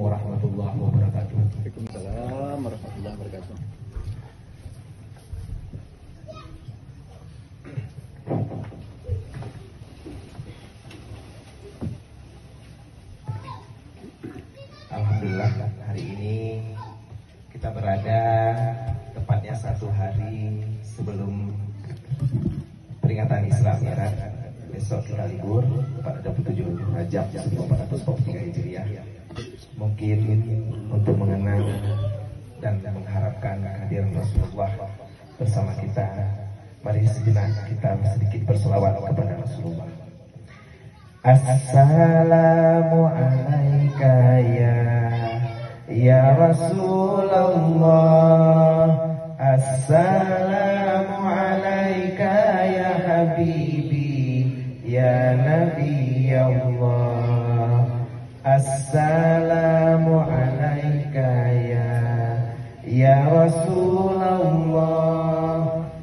warahmatullahi wabarakatuh. Waalaikumsalam warahmatullahi wabarakatuh. Alhamdulillah, hari ini kita berada tepatnya 1 hari sebelum peringatan Isra Mi'raj. Besok kita libur pada 27 Rajab 1443 Hijriah. Mungkin untuk mengenang dan mengharapkan kehadiran Rasulullah bersama kita, mari sejenak kita sedikit berselawat kepada Rasulullah. Assalamu alaika ya Rasulullah, assalamu alaika ya habibi ya Nabi Allah, assalamu alaika ya Rasulullah,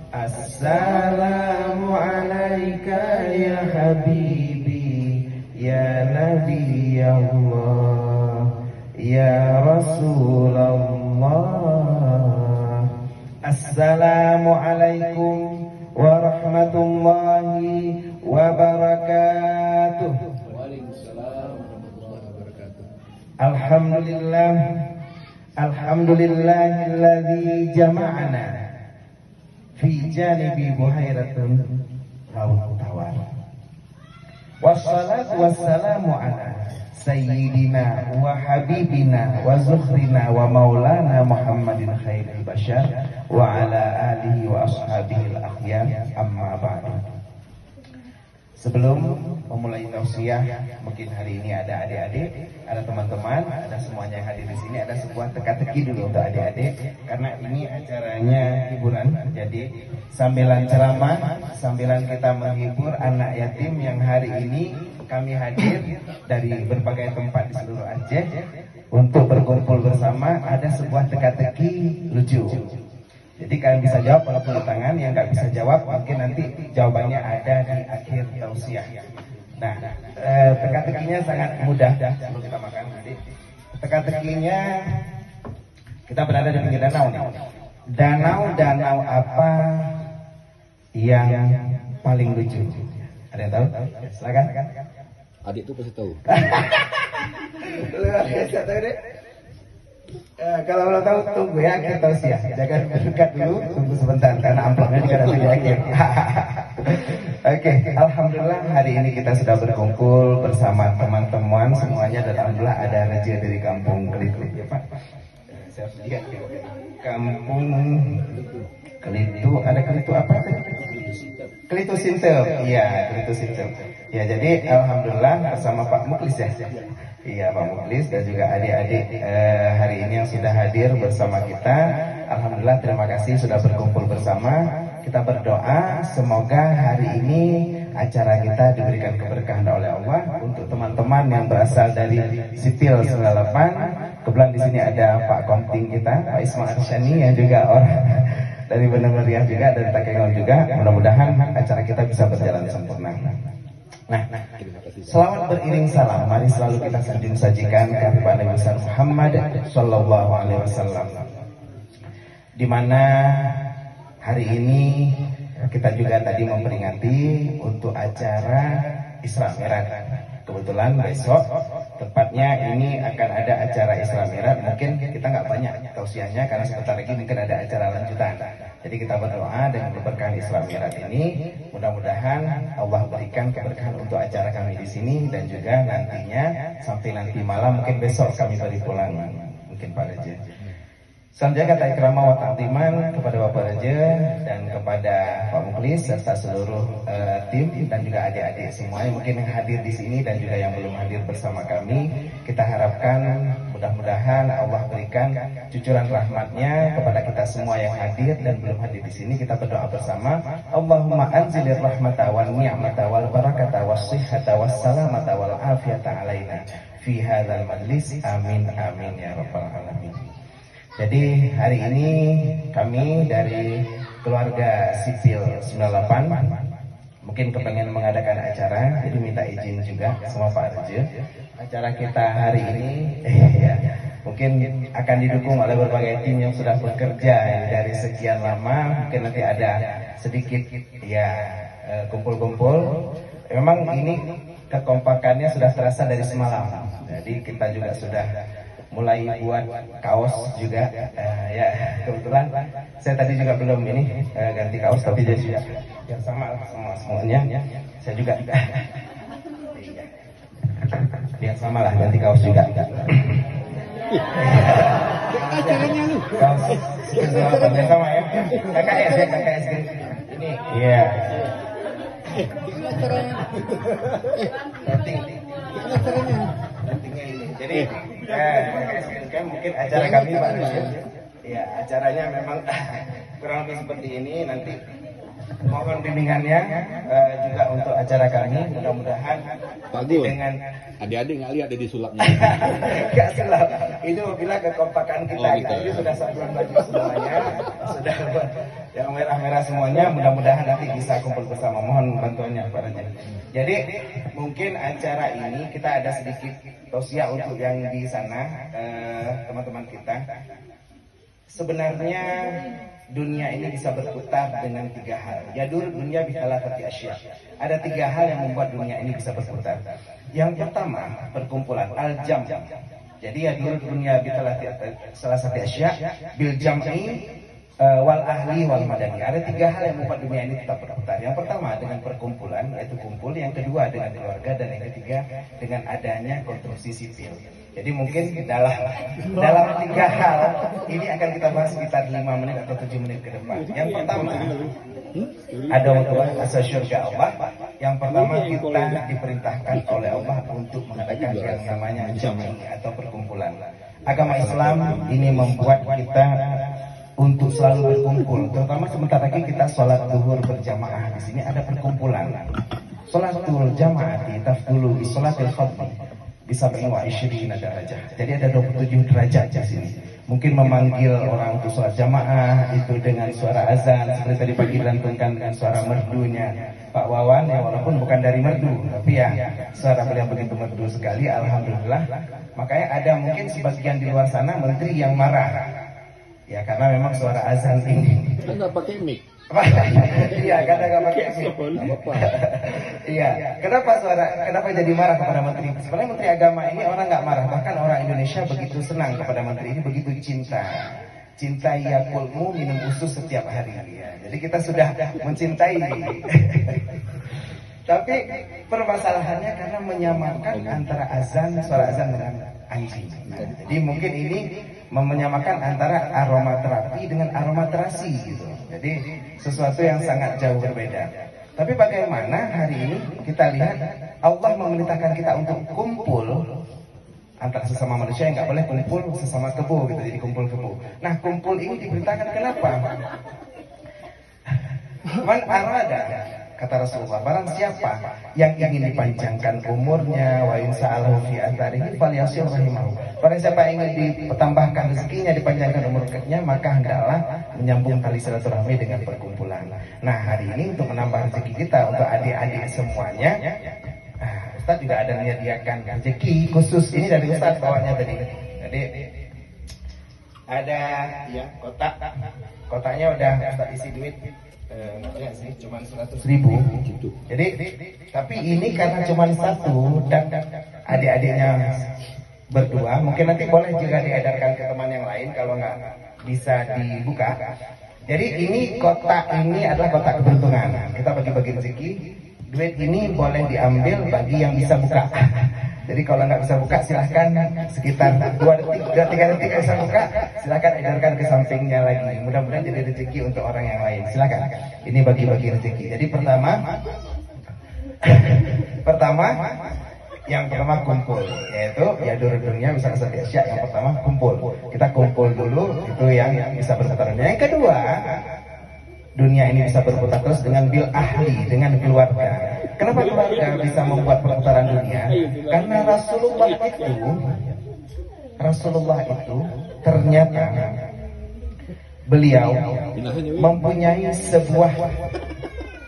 assalamu alaika ya habibi ya Nabi Allah, ya Rasulullah. Assalamualaikum warahmatullahi wabarakatuh. Waalaikumsalam warahmatullahi wabarakatuh. Alhamdulillah, alhamdulillahilladzi jama'ana fi janibi buhairatun raul tawar. Wassalatu wassalamu ala sayyidina wa habibina wa zukhrina wa maulana Muhammadin khairil bashar wa ala alihi wa ashabihi al-akhyar, amma ba'du. Sebelum memulai tausiah, mungkin hari ini ada adik-adik, ada teman-teman, ada semuanya yang hadir di sini, ada sebuah teka-teki dulu untuk adik-adik, karena ini acaranya hiburan. Jadi sambilan ceramah, sambilan kita menghibur anak yatim yang hari ini kami hadir dari berbagai tempat di seluruh Aceh untuk berkumpul bersama. Ada sebuah teka-teki lucu. Jadi kalian bisa jawab walaupun di tangan, yang nggak bisa jawab mungkin nanti jawabannya ada di akhir tausiah. Nah, teka-tekinya sangat mudah sebelum kita makan nanti. Teka-tekinya, kita berada di pinggir danau nih. Danau apa yang paling lucu? Ada yang tahu? Silakan. Adik tuh pasti tahu. Luar biasa tahu deh. Kalau lo tahu tunggu ya akhir tausiah. Jangan berdekat dulu, tunggu sebentar karena amplopnya juga nanti di akhir. Oke, alhamdulillah hari ini kita sudah berkumpul bersama teman-teman semuanya dan alhamdulillah ada raja dari kampung Kelitu, ya Pak. Saya lihat kampung Kelitu, ada Kelitu apa tadi? Kelitu Sintel, iya Kelitu Sintel. Ya jadi alhamdulillah bersama Pak Muklis ya. Iya Pak Muklis dan juga adik-adik hari ini yang sudah hadir bersama kita. Alhamdulillah, terima kasih sudah berkumpul bersama. Kita berdoa semoga hari ini acara kita diberikan keberkahan oleh Allah. Untuk teman-teman yang berasal dari Sipil 98, kebetulan di sini ada Pak Komting kita, Pak Ismail Arsyani yang juga orang dari Bener Meriah juga, dari Takengon juga. Mudah-mudahan acara kita bisa berjalan sempurna. Nah, selawat beriring salam, mari selalu kita sajikan kepada Nabi Muhammad Sallallahu Alaihi Wasallam. Di mana hari ini kita juga tadi memperingati untuk acara Isra Mi'raj. Kebetulan besok tepatnya ini akan ada acara Isra Mi'raj. Mungkin kita nggak banyak tausiahnya karena sebentar lagi mungkin ada acara lanjutan. Jadi kita berdoa dengan keberkahan Isra Mi'raj ini, mudah-mudahan Allah berikan keberkahan untuk acara kami di sini dan juga nantinya sampai nanti malam, mungkin besok kami beri pulang mungkin Pak Raja. Selanjutnya kata ikramah wa ta'ziman kepada Bapak Raja dan kepada Pak Muklis serta seluruh tim dan juga adik-adik semuanya mungkin yang hadir di sini dan juga yang belum hadir bersama kami. Kita harapkan mudah-mudahan Allah berikan cucuran rahmatnya kepada kita semua yang hadir dan belum hadir di sini. Kita berdoa bersama, Allahumma anzilir rahmata wal ni'mata wal barakata was sihhata was salamata wal afiyata alaina fi hadzal majlis, amin amin ya rabbal alamin. Jadi hari ini kami dari keluarga Sipil 98 mungkin kepengen mengadakan acara, jadi minta izin juga sama Pak Raja. Acara kita hari ini mungkin akan didukung oleh berbagai tim yang sudah bekerja dari sekian lama. Mungkin nanti ada sedikit ya kumpul-kumpul. Memang ini kekompakannya sudah terasa dari semalam. Jadi kita juga sudah mulai buat kaos juga. Ya kebetulan saya tadi juga belum ini ganti kaos, tapi dia juga yang sama semuanya. Saya juga yang sama lah ganti kaos juga. Kaos sama ya. KKS ya, KKS ini. Iya. Jadi kan mungkin acara kami Pak Rashid, ya acaranya memang kurang lebih seperti ini. Nanti mohon bimbingannya juga untuk acara kami. Mudah-mudahan bagus. Dengan Adik-adik nggak lihat ada di sulapnya. Gak sulap. Itu bila kekompakan kita, gitu. ini sudah satuan baju semuanya, sudah yang merah-merah semuanya. Mudah-mudahan nanti bisa kumpul bersama. Mohon bantuannya Pak Raja. Jadi mungkin acara ini kita ada sedikit tausiah untuk yang di sana, teman-teman kita. Sebenarnya dunia ini bisa berputar dengan 3 hal. Yadur dunia bihalafati asya. Ada 3 hal yang membuat dunia ini bisa berputar. Yang pertama, perkumpulan al-jam. Jadi yadur dunia bihalafati salah satu asya bil jam'i wal ahli wal madani. Ada 3 hal yang membuat dunia ini tetap berputar. Yang pertama dengan perkumpulan, yaitu kumpul. Yang kedua dengan keluarga, dan yang ketiga dengan adanya konstruksi sipil. Jadi mungkin dalam 3 hal ini akan kita bahas sekitar 5 menit atau 7 menit ke depan. Yang pertama, ada untuk asal surga Allah. Yang pertama, kita diperintahkan oleh Allah untuk mengadakan yang namanya jamaah atau perkumpulan. Agama Islam ini membuat kita untuk selalu berkumpul, terutama sebentar lagi kita sholat zuhur berjamaah. Di sini ada perkumpulan. Sholat zuhur jamaah di tafdulu di sholatil fadli bisa berwa 20 derajat. Jadi ada 27 derajat di sini. Mungkin memanggil orang untuk sholat jamaah itu dengan suara azan seperti tadi pagi dilantunkan dengan suara merdunya Pak Wawan, ya walaupun bukan dari merdu, tapi ya suara beliau begitu merdu sekali. Alhamdulillah. Makanya ada mungkin sebagian di luar sana menteri yang marah. Ya karena memang suara azan tinggi. Nggak pakai mic. Iya, kadang nggak pakai mic. Iya. Kenapa jadi marah kepada menteri? Sebenarnya menteri agama ini orang nggak marah. Bahkan orang Indonesia begitu senang kepada menteri ini, begitu cinta. Cinta yakulmu minum usus setiap hari. Ya. Jadi kita sudah mencintai. Tapi permasalahannya karena menyamakan antara azan, suara azan dengan anjing. Nah, jadi mungkin ini menyamakan antara aromaterapi dengan aromaterasi gitu. Jadi sesuatu yang sangat jauh berbeda. Tapi bagaimana hari ini kita lihat Allah memerintahkan kita untuk kumpul antara sesama manusia, yang nggak boleh kumpul sesama kebo gitu, jadi kumpul kebo. Nah kumpul ini diperintahkan kenapa? Man arada, kata Rasulullah, barang siapa yang ingin dipanjangkan umurnya, wa insa'alahu fi atharihi falyasil rahimahu. Barang siapa yang ingin ditambahkan rezekinya, dipanjangkan umurnya, maka hendaklah menyambung tali silaturahmi dengan perkumpulan. Nah hari ini untuk menambah rezeki kita, untuk adik-adik semuanya, Ustaz juga ada menyediakan rezeki khusus. Ini dari Ustaz bawanya tadi. Jadi ada ya kotaknya udah Ustaz isi duit. Ya sih, cuma 100.000. Jadi, tapi ini karena cuma 1 dan adik-adiknya berdua, mungkin nanti boleh juga diedarkan ke teman yang lain kalau nggak bisa dibuka. Jadi ini kotak ini adalah kotak keberuntungan. Kita bagi-bagi rezeki. Duit ini boleh diambil bagi yang bisa buka. Jadi kalau nggak bisa buka silahkan sekitar 2-3 detik bisa buka, silahkan edarkan ke sampingnya lagi. Mudah-mudahan jadi rezeki untuk orang yang lain. Silahkan. Ini bagi-bagi rezeki. Jadi yang pertama kumpul, yaitu ya dunia bisa setiap yang pertama kumpul. Kita kumpul dulu, itu yang bisa berputar. Yang kedua, dunia ini bisa berputar terus dengan bil ahli, dengan keluarga. Kenapa keluarga bisa membuat perputaran dunia? Karena Rasulullah itu ternyata beliau mempunyai sebuah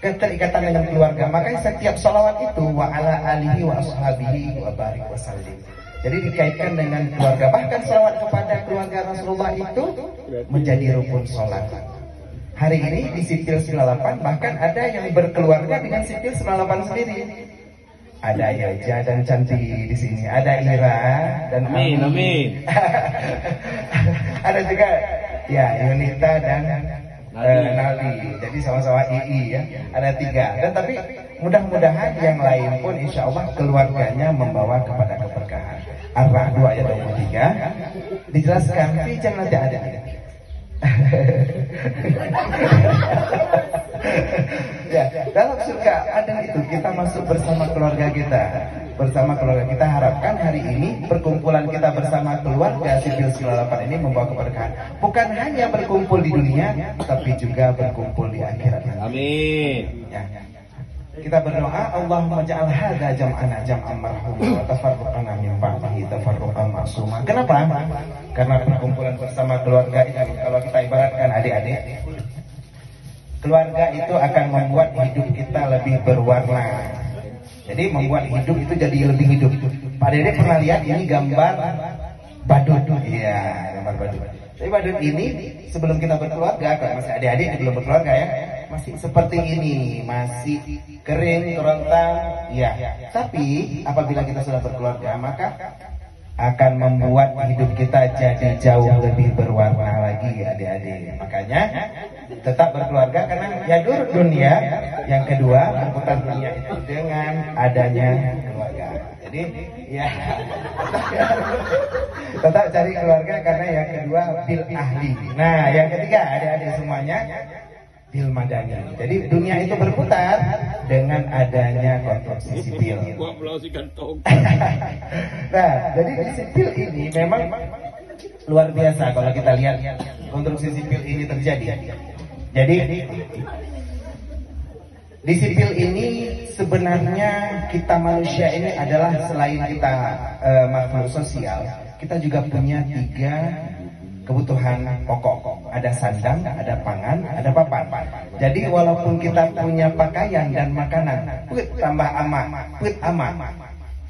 keterikatan dengan keluarga. Makanya setiap salawat itu wa ala alihi wa ashabihi wa barik wa sallim. Jadi dikaitkan dengan keluarga. Bahkan salawat kepada Rasulullah itu menjadi rukun sholat. Hari ini di sipil 98 bahkan ada yang berkeluarga dengan sipil 98 sendiri. Ada Yaja dan Cantik di sini, ada Ira dan Amin. ada juga ya Yunita dan Nali. Jadi sama-sama II ya. Ada 3. Dan tapi mudah-mudahan yang lain pun insya Allah keluarganya membawa kepada keberkahan. Ar-Ra'd 2 ayat 23 dijelaskan fi jannati ada. Ya, dalam surga ada itu kita masuk bersama keluarga kita. Bersama keluarga kita harapkan hari ini perkumpulan kita bersama keluarga sipil 98 ini membawa keberkahan. Bukan hanya berkumpul di dunia, tapi juga berkumpul di akhirat. Amin. Ya. Kita berdoa, Allahumma ja'al hadza jam'ana jam'an marhuma wa tafarruqana min ba'dihi tafarruqan ma'suma. Kenapa? Karena perkumpulan bersama keluarga itu, kalau kita ibaratkan adik-adik, keluarga itu akan membuat hidup kita lebih berwarna. Jadi membuat hidup itu jadi lebih hidup. Pak Dede pernah lihat ini gambar badut? Iya, gambar badut. Tapi badut ini sebelum kita berkeluarga, kalau masih adik-adik belum berkeluarga ya, masih seperti ini, masih kering, kerontang, ya. Tapi apabila kita sudah berkeluarga, maka akan membuat hidup kita jadi jauh lebih berwarna lagi, adik-adik. Makanya tetap berkeluarga karena yadur dunia. Yang kedua, berputar dunia itu dengan adanya keluarga. Jadi ya tetap cari keluarga karena yang kedua bil ahli. Nah, yang ketiga adik-adik semuanya bil madani. Jadi dunia itu berputar dengan adanya konstruksi sipil. Nah, jadi di sipil ini memang luar biasa kalau kita lihat konstruksi sipil ini terjadi. Jadi di sipil ini sebenarnya kita manusia ini adalah selain kita makhluk sosial, kita juga punya 3 kebutuhan pokok. Ada sandang, ada pangan, ada papan. Jadi walaupun kita punya pakaian dan makanan, tambah aman.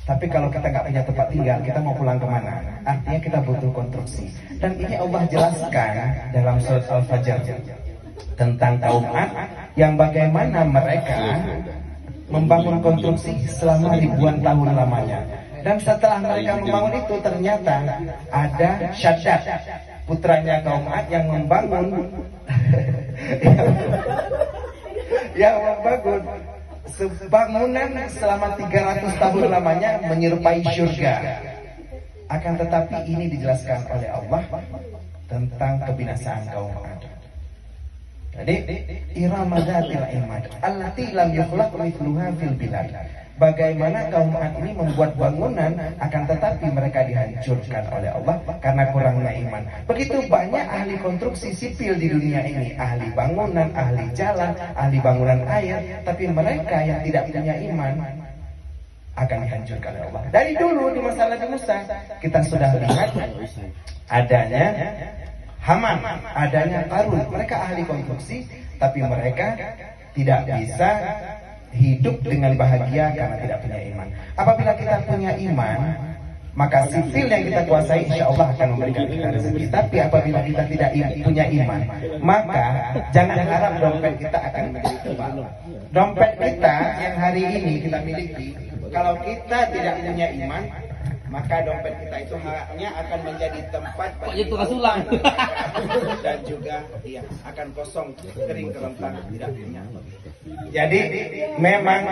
Tapi kalau kita nggak punya tempat tinggal, kita mau pulang kemana? Artinya kita butuh konstruksi. Dan ini Allah jelaskan dalam surat Al-Fajr tentang kaum Ad yang bagaimana mereka membangun konstruksi selama ribuan tahun lamanya. Dan setelah mereka membangun itu ternyata ada Syaddad, putranya kaum Ad yang membangun bangunan selama 300 tahun lamanya menyerupai surga. Akan tetapi ini dijelaskan oleh Allah tentang kebinasaan kaum Ad. Jadi Irama dzatil imad allati lam yukhlaq mithluha fil bilad. Bagaimana kaum Ad ini membuat bangunan akan tetapi mereka dihancurkan oleh Allah karena kurangnya iman. Begitu banyak ahli konstruksi sipil di dunia ini, ahli bangunan, ahli jalan, ahli bangunan air, tapi mereka yang tidak punya iman akan dihancurkan oleh Allah. Dari dulu di masa Nabi Musa kita sudah lihat adanya Haman, adanya Qarun. Mereka ahli konstruksi, tapi mereka tidak bisa hidup dengan bahagia karena tidak punya iman. Apabila kita punya iman, maka sipil yang kita kuasai insya Allah akan memberikan kita rezeki. Tapi apabila kita tidak punya iman, maka jangan harap dompet kita akan menjadi tebal. Dompet kita yang hari ini kita miliki, kalau kita tidak punya iman, maka dompet kita itu haknya akan menjadi tempat bagi Rasulah dan juga dia akan kosong, kering, kerontang, tidak punya. Jadi memang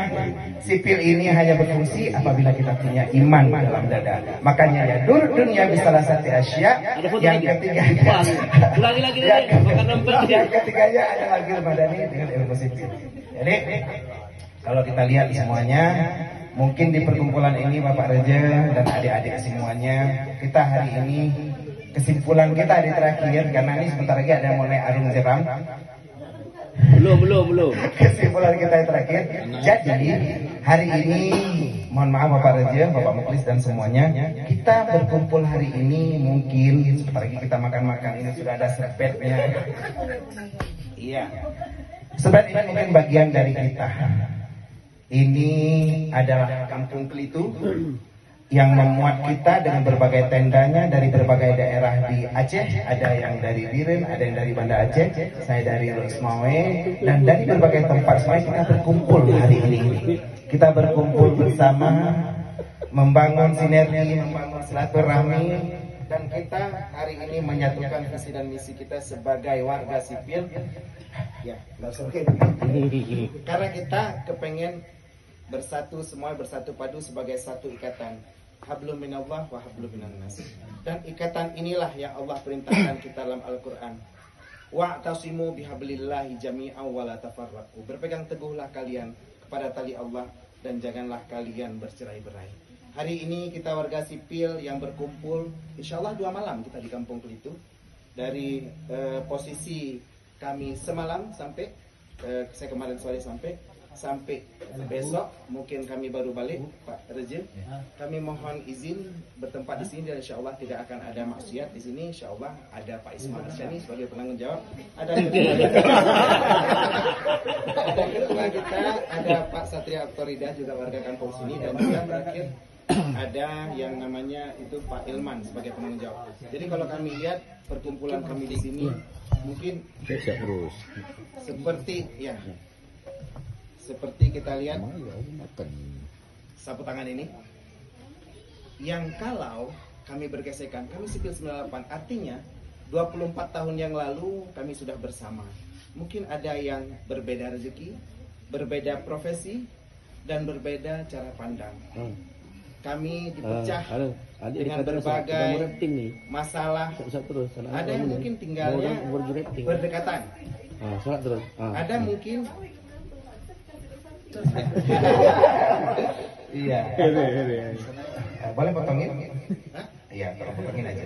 sipil ini hanya berfungsi apabila kita punya iman dalam dada. Makanya ya dunia bisa satu Asia. Yang ketiganya yang ketiganya adalah ilmu madani dengan ilmu sipil. Jadi kalau kita lihat semuanya, mungkin di perkumpulan ini Bapak Raja dan adik-adik semuanya, kita hari ini kesimpulan kita di terakhir karena ini sebentar lagi ada mulai arung jeram. Belum. Kesimpulan kita yang terakhir. Jadi hari ini, mohon maaf Bapak Raja, Bapak Muklis dan semuanya, kita berkumpul hari ini mungkin sebentar lagi kita makan-makan, ini sudah ada serpetnya. Iya. Serpet ini mungkin bagian dari kita. Ini adalah Kampung Kelitu. yang memuat kita dengan berbagai tendanya dari berbagai daerah di Aceh, ada yang dari Biren, ada yang dari Banda Aceh, saya dari Rosmawe, dan dari berbagai tempat semuanya kita berkumpul hari ini. Kita berkumpul bersama, membangun sinergi, membangun silaturahmi, dan kita hari ini menyatukan visi dan misi kita sebagai warga sipil. Ya, karena kita kepengen bersatu, semua bersatu padu sebagai satu ikatan. Hablum minallah wa hablum minan nas. Dan ikatan inilah yang Allah perintahkan kita dalam Al-Quran. Wa'tasimu bihablillahi jami'an wa la tafarraqu. Berpegang teguhlah kalian kepada tali Allah dan janganlah kalian bercerai-berai. Hari ini kita warga sipil yang berkumpul, insya Allah 2 malam kita di Kampung Kelitu. Dari posisi kami semalam sampai saya kemarin sore sampai besok mungkin kami baru balik, Pak Reje. Kami mohon izin bertempat di sini dan insya Allah tidak akan ada maksiat di sini. Insya Allah ada Pak Ismail Asyani sebagai penanggung jawab, ada ketua kita, ada Pak Satria Aktorida juga warga kampung sini, dan juga terakhir ada yang namanya itu Pak Ilman sebagai penanggung jawab. Jadi kalau kami lihat perkumpulan kami di sini mungkin seperti kita lihat sapu tangan ini, yang kalau kami bergesekan, kami sipil 98, artinya 24 tahun yang lalu kami sudah bersama. Mungkin ada yang berbeda rezeki, berbeda profesi, dan berbeda cara pandang. Kami dipecah dengan berbagai masalah. Ada yang mungkin tinggalnya berdekatan. Ada mungkin iya. Boleh potongin? Iya, tolong potongin aja.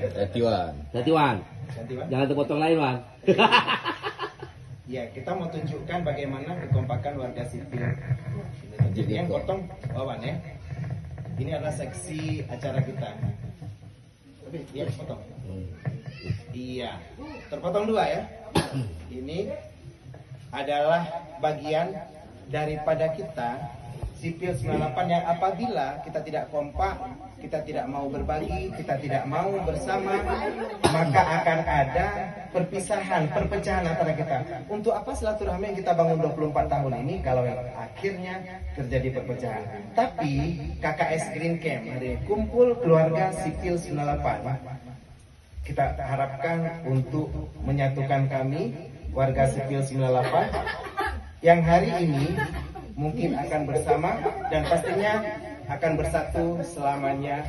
Gantiwan. Jangan terpotong lain, Wan. Ya, kita mau tunjukkan bagaimana kekompakan warga sipil. Jadi yang potong Wawan ya. Ini adalah seksi acara kita. Tapi dia potong. Iya. Terpotong 2 ya. Ini adalah bagian daripada kita sipil 98 yang apabila kita tidak kompak, kita tidak mau berbagi, kita tidak mau bersama, maka akan ada perpecahan antara kita. Untuk apa silaturahmi yang kita bangun 24 tahun ini kalau yang akhirnya terjadi perpecahan? Tapi KKS Green Camp hari kumpul keluarga sipil 98, kita harapkan untuk menyatukan kami warga sipil 98 yang hari ini mungkin akan bersama dan pastinya akan bersatu selamanya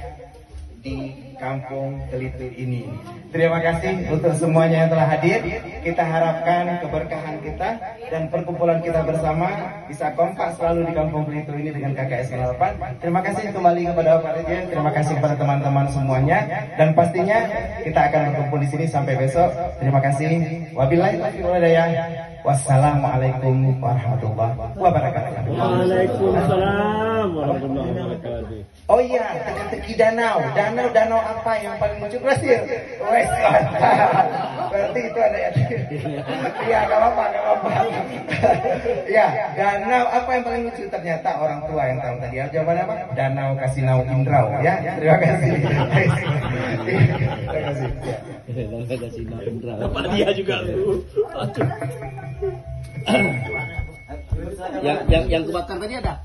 di Kampung Kelitu ini. Terima kasih untuk semuanya yang telah hadir. Kita harapkan keberkahan kita dan perkumpulan kita bersama bisa kompak selalu di Kampung Kelitu ini dengan KKS 98. Terima kasih kembali kepada Pak Rejen. Terima kasih kepada teman-teman semuanya dan pastinya kita akan berkumpul di sini sampai besok. Terima kasih. Wabillahi taufiq wal hidayah. Wassalamualaikum warahmatullahi wabarakatuh. Waalaikumsalam warahmatullahi wabarakatuh. Oh iya, teka-teki danau. Danau apa yang paling lucu? Glasir. Wes. Berarti itu ada ya. Iya, enggak apa-apa. Iya, danau apa yang paling lucu? Ternyata orang tua yang tahu tadi. Jawaban apa? Danau Kasinau Indrau ya. Terima kasih. Terima kasih. Danau Kasinau Indrau. Dapat dia juga lu. Yang kebakar tadi ada?